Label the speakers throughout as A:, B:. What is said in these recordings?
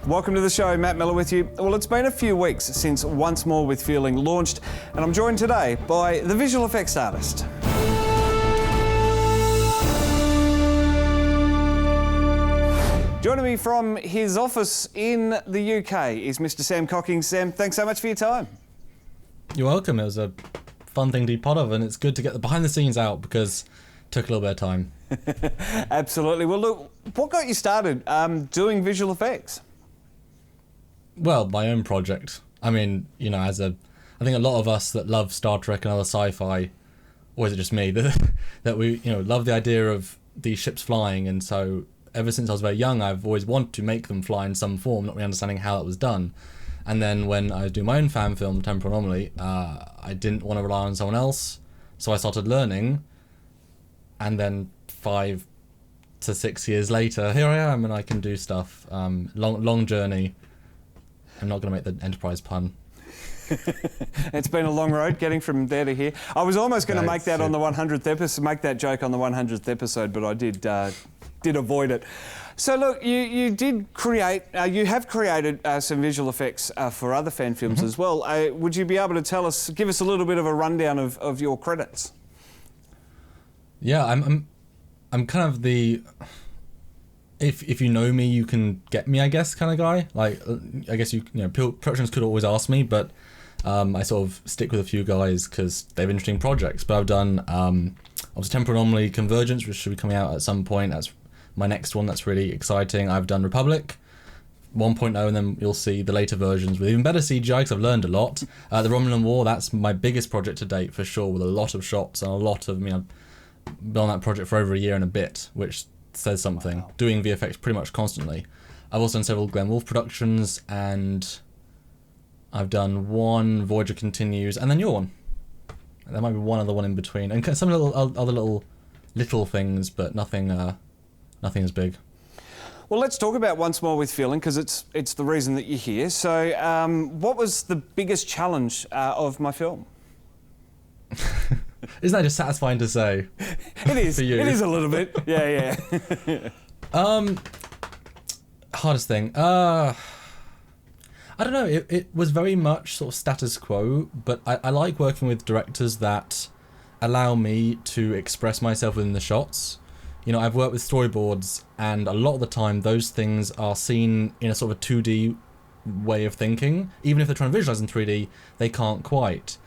A: Welcome to the show, Matt Miller with you. Well, it's been a few weeks since Once More with Feeling launched, and I'm joined today by the visual effects artist. Joining me from his office in the UK is Mr. Sam Cockings. Sam, thanks so much for your time.
B: You're welcome. It was a fun thing to be part of, and it's good to get the behind the scenes out because it took a little bit of time.
A: Absolutely. Well, look, what got you started doing visual effects?
B: Well, my own project. I mean, you know, I think a lot of us that love Star Trek and other sci-fi, or is it just me, that we, you know, love the idea of these ships flying, and so ever since I was very young, I've always wanted to make them fly in some form, not really understanding how that was done. And then when I was doing my own fan film, Temporal Anomaly, I didn't want to rely on someone else, so I started learning, and then 5 to 6 years later, here I am, and I can do stuff. Long journey. I'm not going to make the Enterprise pun.
A: It's been a long road getting from there to here. I was almost going to make that on the 100th episode, make that joke on the 100th episode, but I did avoid it. So look, you have created some visual effects for other fan films as well. Would you be able to give us a little bit of a rundown of your credits?
B: Yeah, I'm kind of the, if you know me, you can get me, I guess, kind of guy. Like, I guess you know, productions could always ask me, but I sort of stick with a few guys because they have interesting projects. But I've done obviously Temporal Anomaly Convergence, which should be coming out at some point. That's my next one. That's really exciting. I've done Republic 1.0, and then you'll see the later versions with even better CGI because I've learned a lot. The Romulan War, that's my biggest project to date for sure, with a lot of shots and a lot of, I've been on that project for over a year and a bit, which says something. Wow. Doing VFX pretty much constantly. I've also done several Glenn Wolfe productions, and I've done one Voyager Continues, and then your one. There might be one other one in between, and some other little things, but nothing as big.
A: Well, let's talk about Once More with Feeling, because it's the reason that you're here. So, what was the biggest challenge of my film?
B: Isn't that just satisfying to say?
A: It is.
B: For you?
A: It is a little bit. Yeah.
B: Hardest thing. I don't know. It was very much sort of status quo, but I like working with directors that allow me to express myself within the shots. You know, I've worked with storyboards, and a lot of the time those things are seen in a sort of a 2D way of thinking. Even if they're trying to visualize in 3D, they can't quite.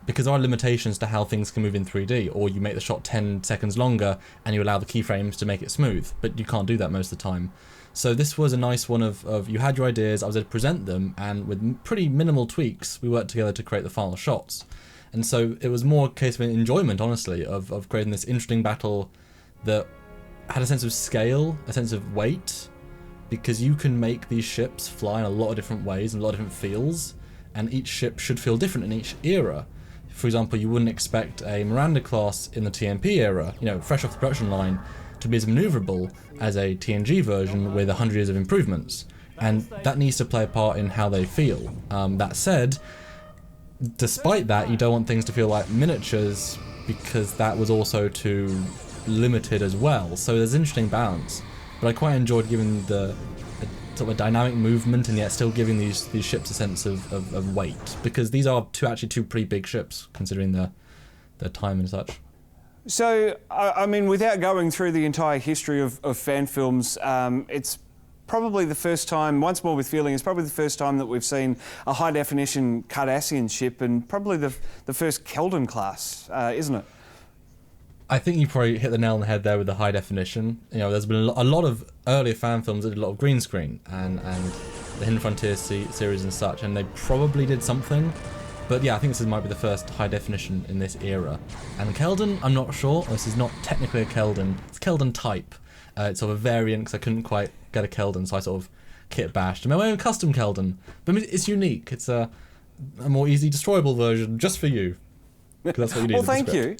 B: Because there are limitations to how things can move in 3D, or you make the shot 10 seconds longer and you allow the keyframes to make it smooth, but you can't do that most of the time. So this was a nice one of you had your ideas, I was able to present them, and with pretty minimal tweaks, we worked together to create the final shots. And so it was more a case of enjoyment, honestly, of creating this interesting battle that had a sense of scale, a sense of weight, because you can make these ships fly in a lot of different ways and a lot of different feels, and each ship should feel different in each era. For example, you wouldn't expect a Miranda class in the TMP era, you know, fresh off the production line, to be as maneuverable as a TNG version with 100 years of improvements. And that needs to play a part in how they feel. That said, despite that, you don't want things to feel like miniatures because that was also too limited as well. So there's an interesting balance. But I quite enjoyed giving the sort of a dynamic movement and yet still giving these ships a sense of weight, because these are two pretty big ships considering their time and such.
A: So, I mean, without going through the entire history of fan films, it's probably the first time, Once More with Feeling is probably the first time that we've seen a high-definition Cardassian ship, and probably the first Keldon class, isn't it?
B: I think you probably hit the nail on the head there with the high definition. You know, there's been a lot of earlier fan films that did a lot of green screen, and the Hidden Frontier series and such, and they probably did something. But yeah, I think this might be the first high definition in this era. And Keldon, I'm not sure. This is not technically a Keldon. It's Keldon type. It's sort of a variant because I couldn't quite get a Keldon, so I sort of kit bashed. I made my own custom Keldon, but it's unique. It's a more easily destroyable version just for you. Because that's what you need.
A: Well, thank you.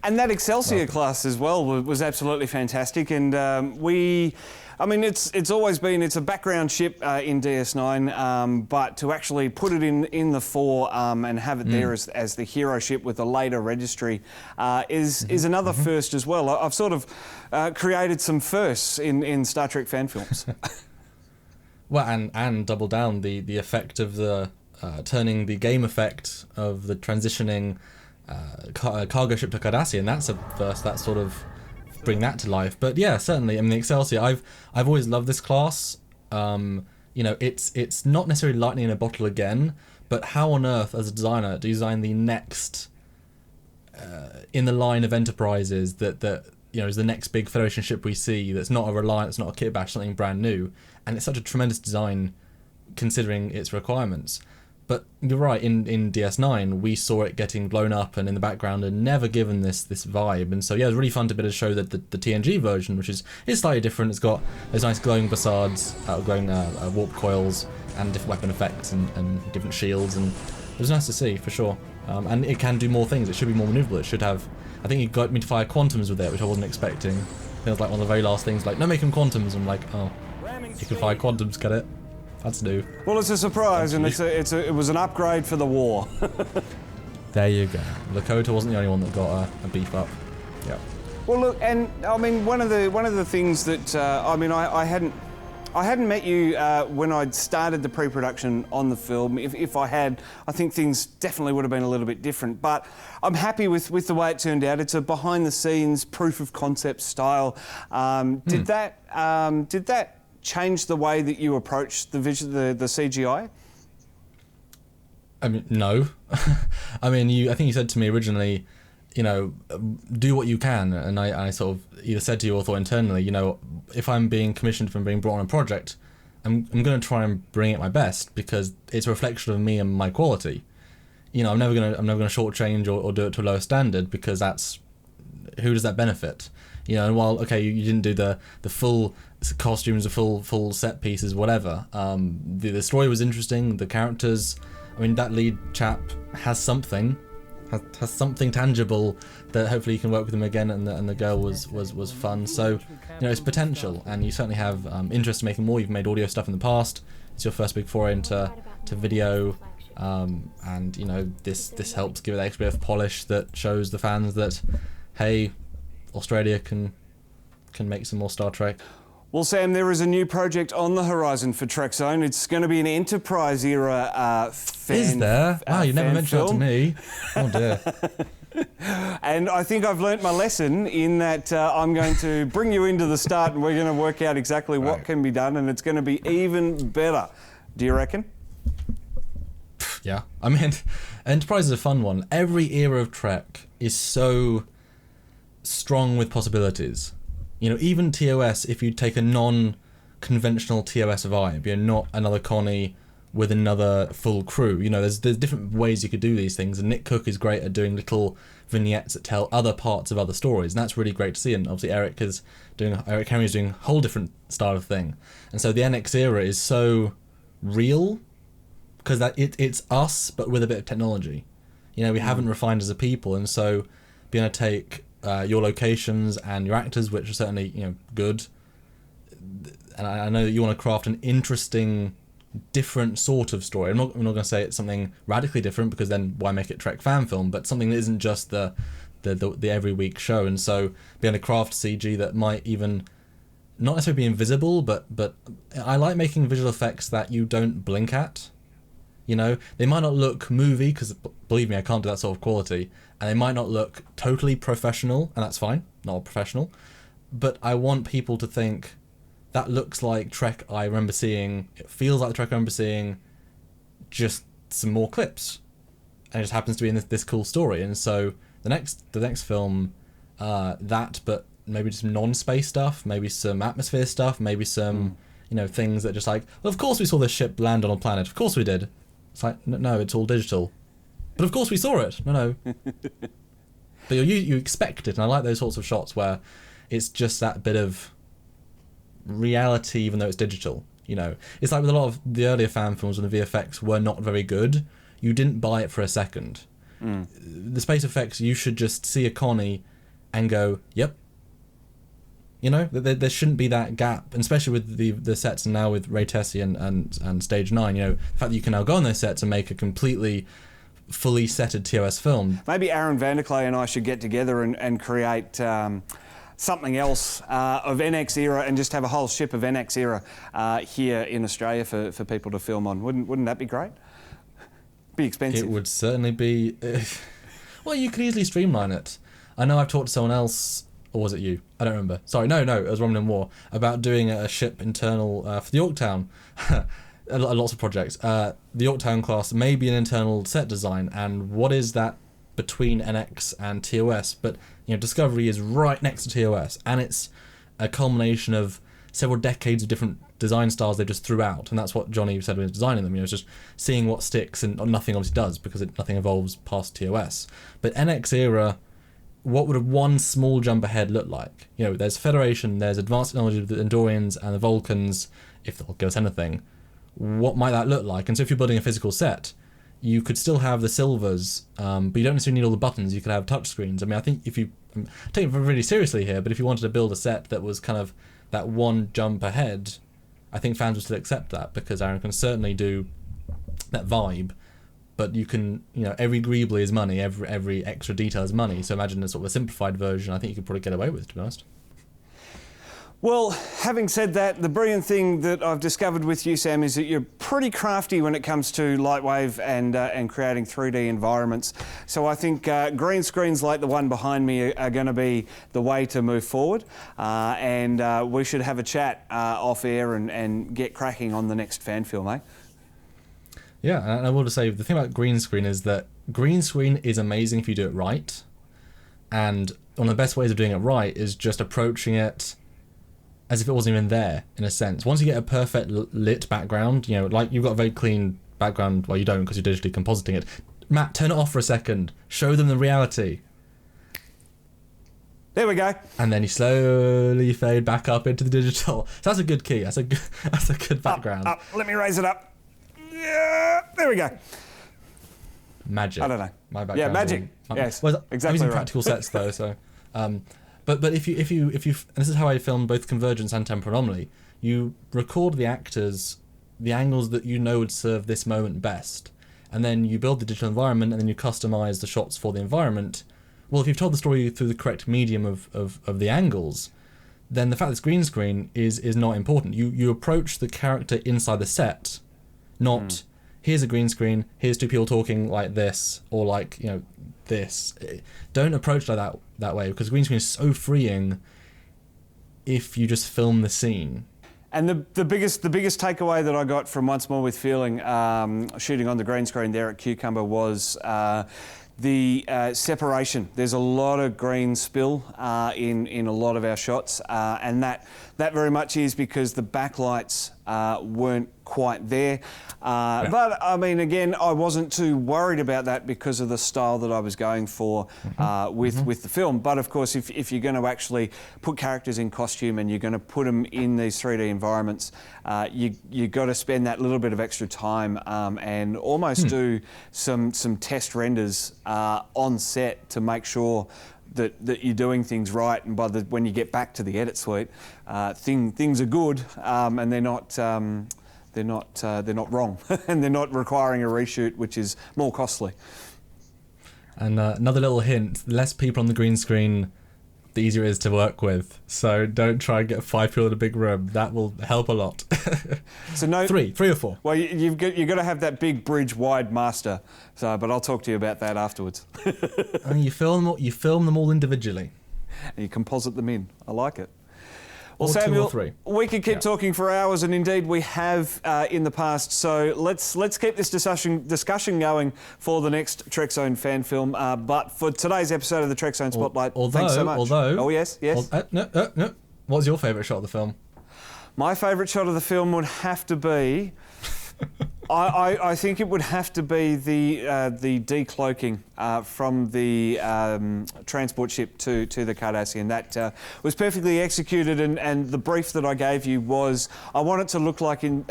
A: And that Excelsior class as well was absolutely fantastic, and it's always been, it's a background ship in DS9, but to actually put it in the fore and have it there as the hero ship with the later registry is another first as well. I've sort of created some firsts in Star Trek fan films.
B: Well, and double down the effect of the turning the game effect of the transitioning cargo ship to Cardassian. That's a first. That sort of bring that to life. But yeah, certainly. I mean, the Excelsior. I've always loved this class. You know, it's not necessarily lightning in a bottle again, but how on earth, as a designer, do you design the next in the line of enterprises that you know is the next big Federation ship we see that's not a Reliant, it's not a kit bash, something brand new, and it's such a tremendous design considering its requirements. But you're right, in DS9 we saw it getting blown up and in the background and never given this vibe, and so yeah, it was really fun to be able to show that the TNG version, which is slightly different. It's got those nice glowing facades, glowing warp coils, and different weapon effects and different shields, and it was nice to see for sure. And it can do more things. It should be more maneuverable. It should have. I think it got me to fire quantums with it, which I wasn't expecting. It was like one of the very last things, like no, make them quantums. I'm like, oh, you can fire quantums, get it? That's new.
A: Well, it's a surprise, and it was an upgrade for the war.
B: There you go. Lakota wasn't the only one that got a beef up. Yeah.
A: Well, look, and I mean, one of the things that I mean, I hadn't met you when I'd started the pre-production on the film. If I had, I think things definitely would have been a little bit different. But I'm happy with the way it turned out. It's a behind-the-scenes proof of concept style. Did that change the way that you approach the CGI?
B: I mean, no. I mean, I think you said to me originally, you know, do what you can, and I sort of either said to you or thought internally, you know, if I'm being commissioned from being brought on a project, I'm going to try and bring it my best because it's a reflection of me and my quality. You know, I'm never going to shortchange or do it to a lower standard because who does that benefit? You know, and while okay, you didn't do the full costumes, the full set pieces, whatever. The story was interesting. The characters, I mean, that lead chap has something tangible that hopefully you can work with him again, and the girl was fun. So, you know, it's potential, and you certainly have interest in making more. You've made audio stuff in the past. It's your first big foray into video, and you know this helps give it that extra bit of polish that shows the fans that hey, Australia can make some more Star Trek.
A: Well, Sam, there is a new project on the horizon for Trekzone. It's going to be an Enterprise era fan.
B: Is there? Wow, you never mentioned that to me. Oh dear.
A: And I think I've learnt my lesson in that I'm going to bring you into the start and we're going to work out exactly what can be done, and it's going to be even better. Do you reckon?
B: Yeah. I mean, Enterprise is a fun one. Every era of Trek is so strong with possibilities. You know, even TOS, if you take a non-conventional TOS vibe, you're not another Connie with another full crew. You know, there's different ways you could do these things, and Nick Cook is great at doing little vignettes that tell other parts of other stories, and that's really great to see. And obviously Eric Henry is doing a whole different style of thing, and so the NX era is so real because it's us but with a bit of technology. You know, we haven't refined as a people, and so being able to take your locations and your actors, which are certainly, you know, good, and I know that you want to craft an interesting, different sort of story. I'm not going to say it's something radically different because then why make it Trek fan film, but something that isn't just the every week show. And so being able to craft CG that might even not necessarily be invisible, but I like making visual effects that you don't blink at. You know, they might not look movie because believe me, I can't do that sort of quality, and they might not look totally professional, and that's fine, not professional, but I want people to think that looks like Trek I remember seeing, it feels like the Trek I remember seeing, just some more clips, and it just happens to be in this cool story. And so the next film, that, but maybe just some non-space stuff, maybe some atmosphere stuff, maybe some you know, things that just like, well, of course we saw this ship land on a planet, of course we did. It's like, no, it's all digital. But of course we saw it. No. But you expect it, and I like those sorts of shots where it's just that bit of reality, even though it's digital. You know, it's like with a lot of the earlier fan films when the VFX were not very good, you didn't buy it for a second. The space effects, you should just see a Connie and go, yep. You know, there shouldn't be that gap, and especially with the sets now with Ray Tessie and Stage 9, you know, the fact that you can now go on those sets and make a completely fully setted TOS film.
A: Maybe Aaron Vanderklay and I should get together and create something else of NX era and just have a whole ship of NX era here in Australia for people to film on. Wouldn't that be great? Be expensive.
B: It would certainly be. Well, you could easily streamline it. I know I've talked to someone else, or was it you? I don't remember. Sorry, no, it was Roman in War, about doing a ship internal for the Yorktown. Lots of projects. The Yorktown class may be an internal set design, and what is that between NX and TOS? But Discovery is right next to TOS, and it's a culmination of several decades of different design styles they just threw out, and that's what Johnny said when he was designing them. It's just seeing what sticks, and nothing obviously does because nothing evolves past TOS. But NX era, what would one small jump ahead look like? There's Federation, there's advanced technology of the Andorians and the Vulcans, if they'll give us anything. What might that look like? And so if you're building a physical set, you could still have the silvers, but you don't necessarily need all the buttons. You could have touchscreens. I mean, I think if you take it really seriously here, but if you wanted to build a set that was kind of that one jump ahead, I think fans would still accept that, because Aaron can certainly do that vibe. But you can, every greebly is money, every extra detail is money. So imagine a sort of a simplified version. I think you could probably get away with, to be honest.
A: Well, having said that, the brilliant thing that I've discovered with you, Sam, is that you're pretty crafty when it comes to lightwave and creating 3D environments. So I think green screens like the one behind me are going to be the way to move forward. And we should have a chat off air and get cracking on the next fan film, eh?
B: Yeah, and I will just say, the thing about green screen is that green screen is amazing if you do it right. And one of the best ways of doing it right is just approaching it as if it wasn't even there, in a sense. Once you get a perfect lit background, like you've got a very clean background, well, you don't because you're digitally compositing it. Matt, turn it off for a second. Show them the reality.
A: There we go.
B: And then you slowly fade back up into the digital. So that's a good key. That's a good background.
A: Up. Let me raise it up. Yeah, there we go.
B: Magic.
A: I don't know.
B: My background.
A: Yeah, magic. Yes,
B: well,
A: exactly.
B: I'm using
A: right.
B: practical sets though, so. But if you, and this is how I filmed both Convergence and Temporal Anomaly, you record the actors, the angles that would serve this moment best, and then you build the digital environment, and then you customize the shots for the environment. Well, if you've told the story through the correct medium of the angles, then the fact that it's green screen is not important. You approach the character inside the set, not here's a green screen, here's two people talking like this, or like this. Don't approach like that way, because green screen is so freeing if you just film the scene.
A: And the biggest takeaway that I got from Once More with Feeling, shooting on the green screen there at Cucumber, was the separation. There's a lot of green spill in a lot of our shots, and that very much is because the backlights weren't quite there. But I mean, again, I wasn't too worried about that because of the style that I was going for with the film. But of course, if you're going to actually put characters in costume and you're going to put them in these 3D environments, you got to spend that little bit of extra time and almost do some test renders on set to make sure that you're doing things right, and when you get back to the edit suite, things are good, and they're not wrong, and they're not requiring a reshoot, which is more costly.
B: And another little hint: the less people on the green screen, the easier it is to work with. So don't try and get 5 people in a big room. That will help a lot.
A: So no,
B: three or four.
A: Well, you've got to have that big bridge wide master. So, but I'll talk to you about that afterwards.
B: And you film them all individually.
A: And you composite them in. I like it. Well,
B: Or
A: Samuel,
B: 2 or 3.
A: we could keep talking for hours, and indeed we have in the past. So let's keep this discussion going for the next Trekzone fan film. But for today's episode of the Trekzone Spotlight, thanks so much. Oh yes.
B: No. What was your favourite shot of the film?
A: My favourite shot of the film would have to be. I think it would have to be the decloaking from the transport ship to the Cardassian. That was perfectly executed, and the brief that I gave you was I want it to look like in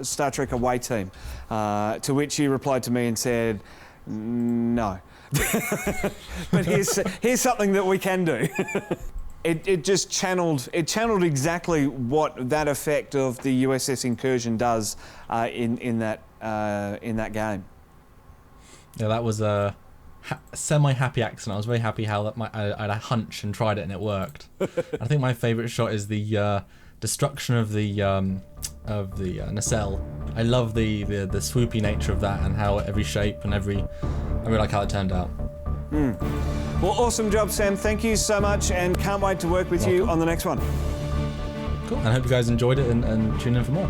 A: Star Trek Away Team, to which you replied to me and said, no. But here's something that we can do. It just channeled exactly what that effect of the USS Incursion does in that game.
B: Yeah, that was semi-happy accident. I was very happy how that I had a hunch and tried it and it worked. I think my favourite shot is the destruction of the nacelle. I love the swoopy nature of that and how every shape and I really like how it turned out.
A: Well, awesome job, Sam. Thank you so much, and can't wait to work with you on the next one.
B: Cool. And I hope you guys enjoyed it and tune in for more.